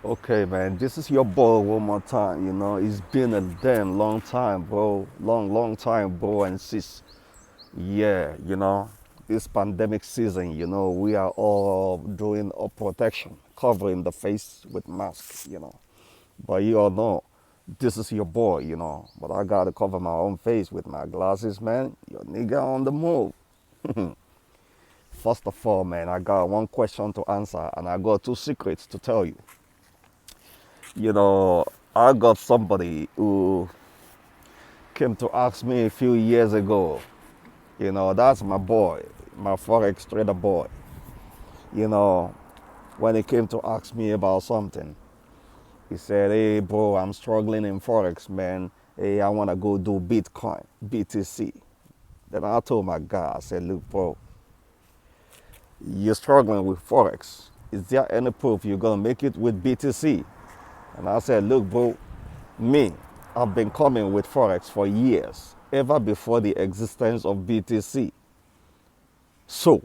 Okay, man, this is your boy one more time. It's been a damn long time, bro. Long time, bro and sis. Yeah, this pandemic season, we are all doing a protection, covering the face with mask. But you all know, this is your boy. But I gotta cover my own face with my glasses, man. Your nigga on the move. First of all, man, I got one question to answer, and I got two secrets to tell you. You know, I got somebody who came to ask me a few years ago. That's my boy, my Forex trader boy. You know, when he came to ask me about something, he said, "Hey, bro, I'm struggling in Forex, man. Hey, I want to go do Bitcoin, BTC." Then I told my guy, I said, "Look, bro, you're struggling with Forex. Is there any proof you're going to make it with BTC?" And I said, "Look, bro, me, I've been coming with Forex for years, ever before the existence of BTC. So,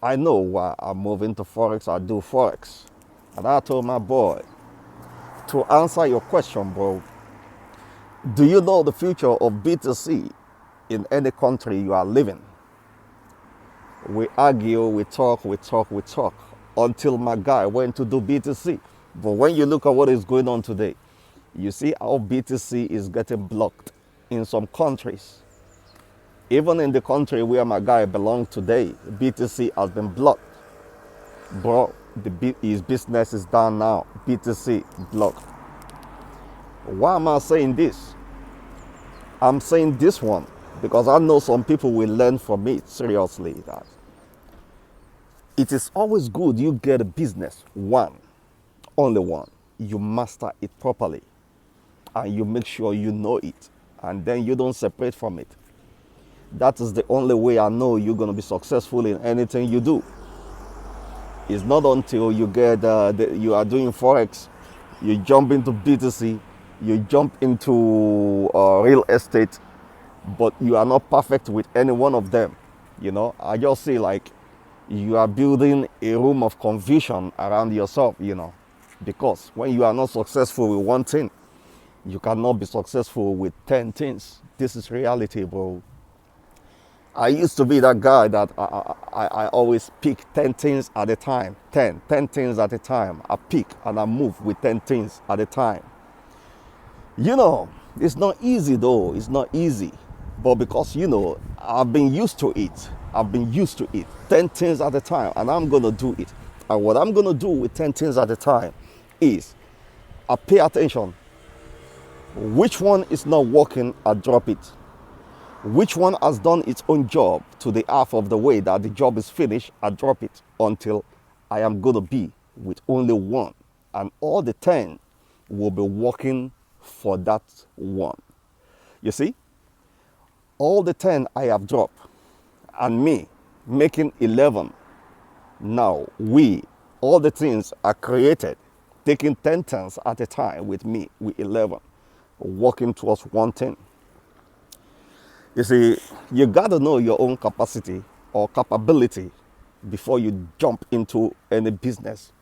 I know why I move into Forex, I do Forex." And I told my boy, to answer your question, bro, do you know the future of BTC in any country you are living? We argue, we talk, until my guy went to do BTC. But when you look at what is going on today, you see how BTC is getting blocked in some countries. Even in the country where my guy belongs today, BTC has been blocked. Bro, his business is down now. BTC blocked. Why am I saying this? I'm saying this one because I know some people will learn from it seriously that it is always good you get a business, one, only one. You master it properly and you make sure you know it and then you don't separate from it. That is the only way I know you're going to be successful in anything you do. It's not until you get you are doing Forex, you jump into BTC, you jump into real estate, but you are not perfect with any one of them. I just see like you are building a room of confusion around yourself, because when you are not successful with one thing, you cannot be successful with 10 things. This is reality, bro. I used to be that guy that I always pick 10 things at a time. 10 things at a time. I pick and I move with 10 things at a time. It's not easy though. It's not easy. But because, I've been used to it. 10 things at a time. And I'm going to do it. And what I'm going to do with 10 things at a time is I pay attention. Which one is not working, I drop it. Which one has done its own job to the half of the way that the job is finished, I drop it until I am going to be with only one. And all the 10 will be working for that one. You see? All the 10 I have dropped and me making 11. Now all the things are created, taking 10 turns at a time with me, with 11, working towards one thing. You see, you got to know your own capacity or capability before you jump into any business.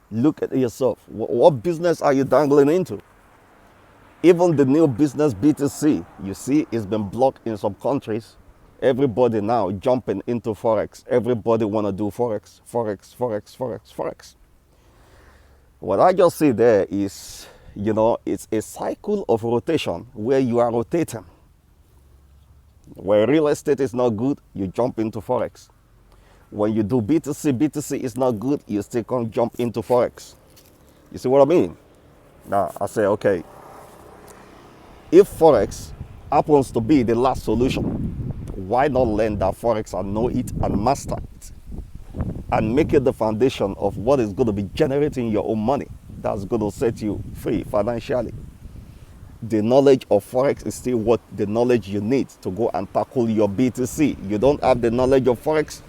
Look at yourself. What business are you dangling into? Even the new business BTC, you see, it's been blocked in some countries. Everybody now jumping into Forex. Everybody want to do Forex. What I just see there is, it's a cycle of rotation where you are rotating. When real estate is not good, you jump into Forex. When you do BTC is not good, you still can't jump into Forex. You see what I mean? Now, I say, okay, if Forex happens to be the last solution, why not learn that Forex and know it and master it? And make it the foundation of what is going to be generating your own money. That's going to set you free financially. The knowledge of Forex is still what the knowledge you need to go and tackle your BTC. You don't have the knowledge of Forex,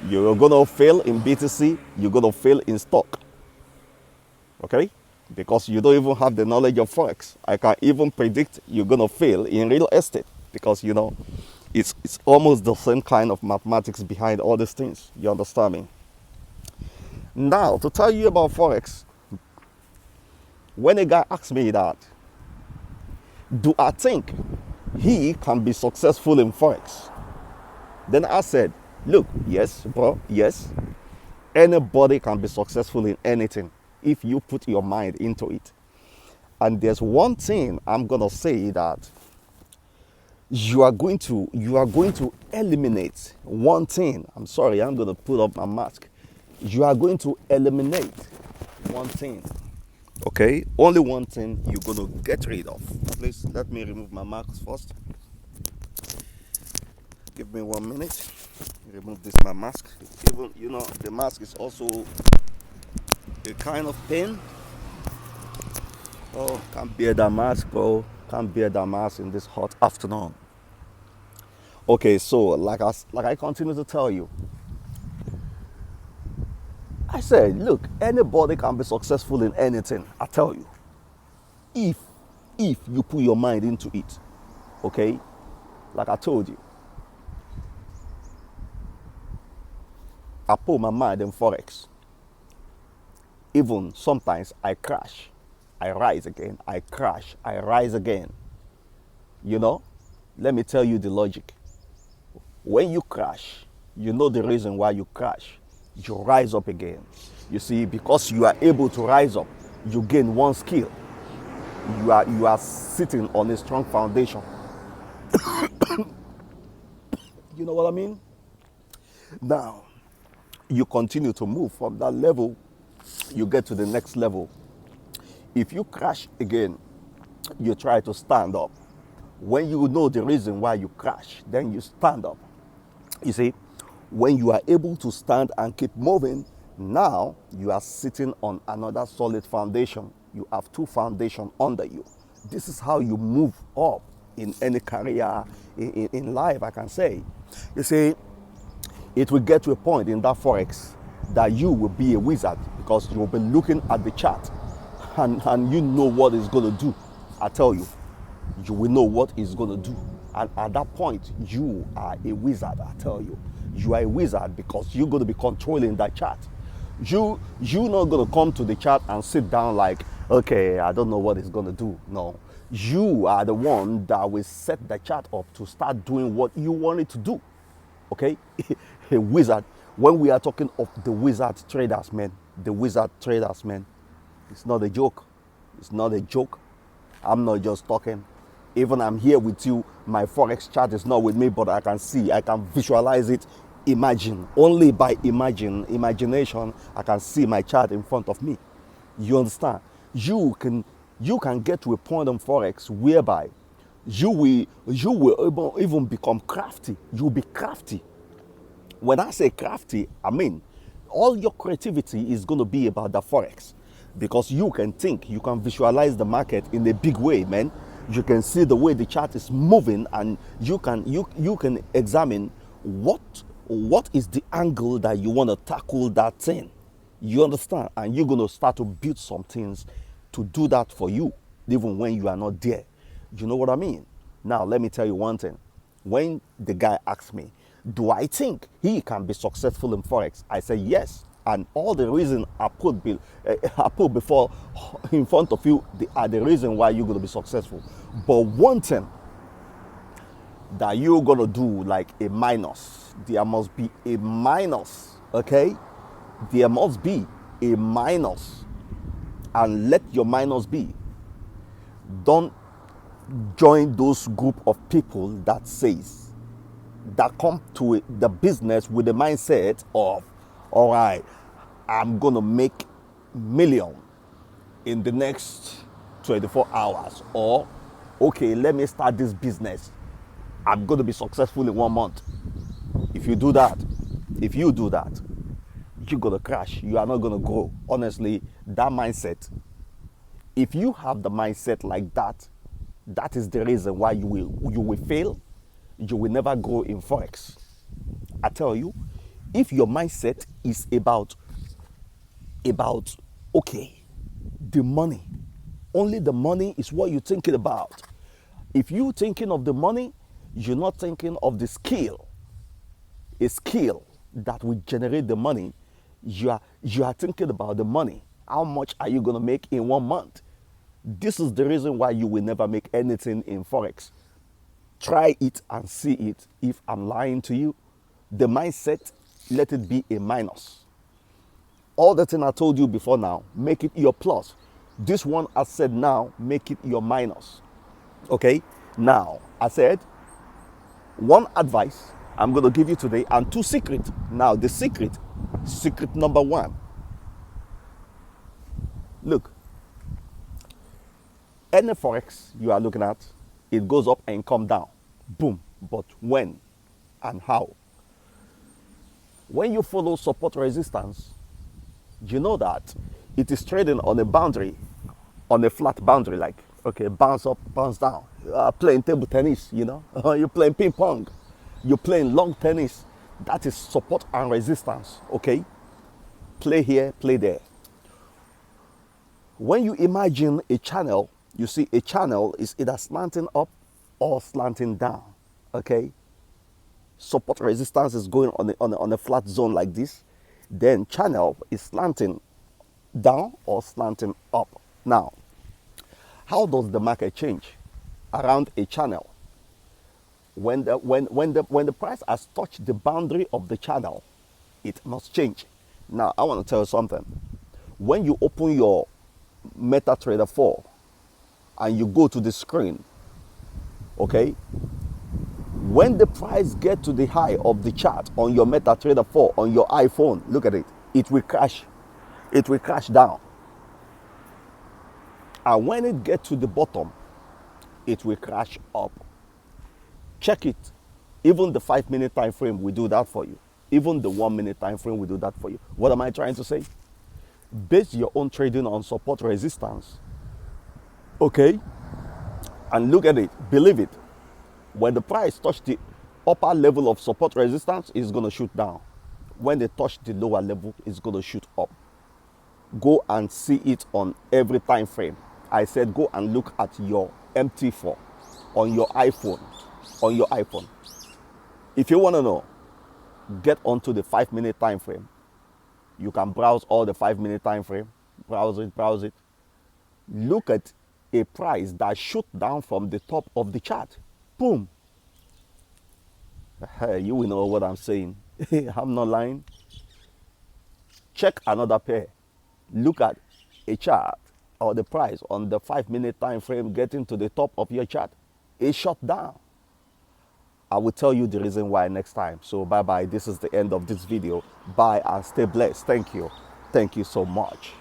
you're going to fail in BTC, you're going to fail in stock. Okay? Because you don't even have the knowledge of Forex. I can even predict you're going to fail in real estate because, it's almost the same kind of mathematics behind all these things. You understand me? Now, to tell you about Forex, When a guy asks me that, do I think he can be successful in Forex? Then I said, look, yes, bro, yes. Anybody can be successful in anything if you put your mind into it. And there's one thing I'm gonna say that you are going to eliminate one thing. I'm sorry, I'm gonna put up my mask. You are going to eliminate one thing. Okay? Only one thing you're gonna get rid of. Please let me remove my mask first. Give me 1 minute. Remove this my mask. Even the mask is also a kind of pain. Oh, can't bear that mask, bro. Can't bear that mask in this hot afternoon. Okay, so like I continue to tell you, I said, look, anybody can be successful in anything. I tell you, if you put your mind into it, okay. Like I told you, I put my mind in Forex. Even sometimes I crash, I rise again. I crash, I rise again. Let me tell you the logic. When you crash, you know the reason why you crash. You rise up again. You see, because you are able to rise up, you gain one skill. You are sitting on a strong foundation. You know what I mean? Now, you continue to move from that level, you get to the next level. If you crash again, you try to stand up. When you know the reason why you crash, then you stand up. You see, when you are able to stand and keep moving, now you are sitting on another solid foundation. You have two foundations under you. This is how you move up in any career, in life, I can say. You see, it will get to a point in that Forex that you will be a wizard because you will be looking at the chart and you know what it's going to do. I tell you, you will know what it's going to do. And at that point, you are a wizard, I tell you. You are a wizard because you're going to be controlling that chart. You're not going to come to the chart and sit down like, okay, I don't know what it's going to do. No. You are the one that will set the chart up to start doing what you want it to do. Okay? A wizard. When we are talking of the wizard traders, man, the wizard traders, man, it's not a joke. It's not a joke. I'm not just talking. Even I'm here with you, my Forex chart is not with me, but I can see, I can visualize it, imagine. Only by imagination, I can see my chart in front of me. You understand? You can get to a point in Forex whereby you will even become crafty. You'll be crafty. When I say crafty, I mean all your creativity is going to be about the Forex because you can think, you can visualize the market in a big way, man. You can see the way the chart is moving and you can examine what is the angle that you want to tackle that thing. You understand? And you're going to start to build some things to do that for you, even when you are not there. You know what I mean? Now, let me tell you one thing. When the guy asked me, do I think he can be successful in Forex? I said yes. And all the reason I put before in front of you are the reason why you're going to be successful. But one thing that you're going to do like a minus, there must be a minus, okay? There must be a minus. And let your minus be. Don't join those group of people that come to the business with the mindset of, all right, I'm going to make million in the next 24 hours. Or, okay, let me start this business. I'm going to be successful in 1 month. If you do that, you're going to crash. You are not going to grow. Honestly, that mindset, if you have the mindset like that, that is the reason why you will fail. You will never grow in Forex. I tell you, if your mindset is about okay, the money, only the money is what you're thinking about. If you're thinking of the money, you're not thinking of the skill, a skill that will generate the money. You are thinking about the money. How much are you going to make in 1 month? This is the reason why you will never make anything in Forex. Try it and see it. If I'm lying to you, the mindset, let it be a minus. All the thing I told you before now, make it your plus. This one I said now, make it your minus. Okay? Now, I said, one advice I'm going to give you today and two secrets. Now, the secret number one. Look, any Forex you are looking at, it goes up and come down. Boom. But when and how? When you follow support resistance, you know that it is trading on a boundary, on a flat boundary, like, okay, bounce up, bounce down. You are playing table tennis, you know, you're playing ping pong, you're playing long tennis. That is support and resistance, okay? Play here, play there. When you imagine a channel, you see a channel is either slanting up or slanting down, okay? Support resistance is going on a flat zone like this. Then channel is slanting down or slanting up. Now, how does the market change around a channel? When the price has touched the boundary of the channel, it must change. Now, I want to tell you something. When you open your MetaTrader 4 and you go to the screen, okay, when the price get to the high of the chart on your MetaTrader 4 on your iPhone, look at it, it will crash. It will crash down. And when it gets to the bottom, it will crash up. Check it. Even the 5-minute time frame will do that for you. Even the 1-minute time frame will do that for you. What am I trying to say? Base your own trading on support resistance. Okay? And look at it. Believe it. When the price touch the upper level of support resistance, it's going to shoot down. When they touch the lower level, it's going to shoot up. Go and see it on every time frame. I said go and look at your MT4 on your iPhone. On your iPhone. If you want to know, get onto the 5-minute time frame. You can browse all the 5-minute time frame. Browse it. Look at a price that shoot down from the top of the chart. Boom. Hey, you will know what I'm saying. I'm not lying. Check another pair. Look at a chart or the price on the 5-minute time frame getting to the top of your chart. It shot down. I will tell you the reason why next time. So bye-bye. This is the end of this video. Bye and stay blessed. Thank you. Thank you so much.